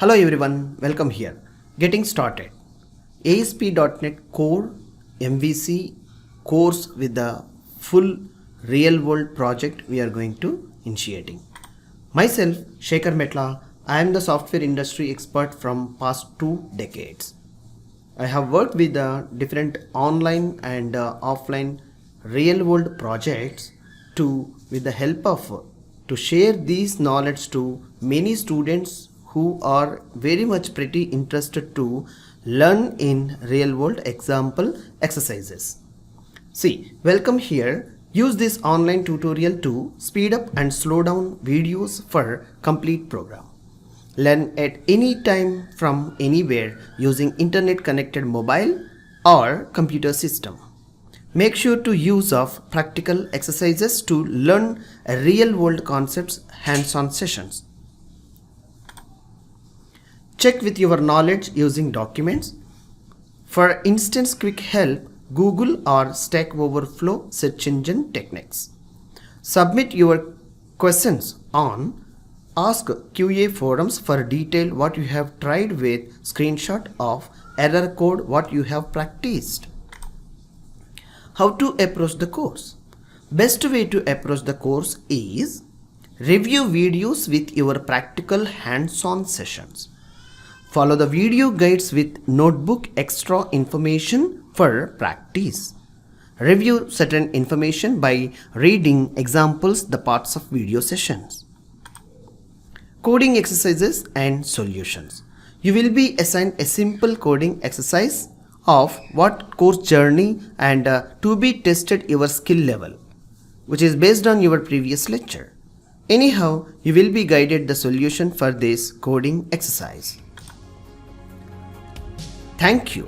Hello everyone, welcome here. Getting started. ASP.NET Core MVC course with the full real world project we are going to initiating. Myself, Shekhar Metla, I am the software industry expert from past 2 decades. I have worked with different online and offline real world projects with the help of to share these knowledge to many students who are very much pretty interested to learn in real world example exercises. See, welcome here. Use this online tutorial to speed up and slow down videos for complete program. Learn at any time from anywhere using internet connected mobile or computer system. Make sure to use of practical exercises to learn real world concepts hands-on sessions. Check with your knowledge using documents. For instance, quick help, Google or Stack Overflow search engine techniques. Submit your questions on Ask QA forums for detail what you have tried with screenshot of error code what you have practiced. How to approach the course? Best way to approach the course is review videos with your practical hands-on sessions. Follow the video guides with notebook extra information for practice. Review certain information by reading examples the parts of video sessions. Coding exercises and solutions. You will be assigned a simple coding exercise of what course journey and to be tested your skill level, which is based on your previous lecture. Anyhow, you will be guided the solution for this coding exercise. Thank you.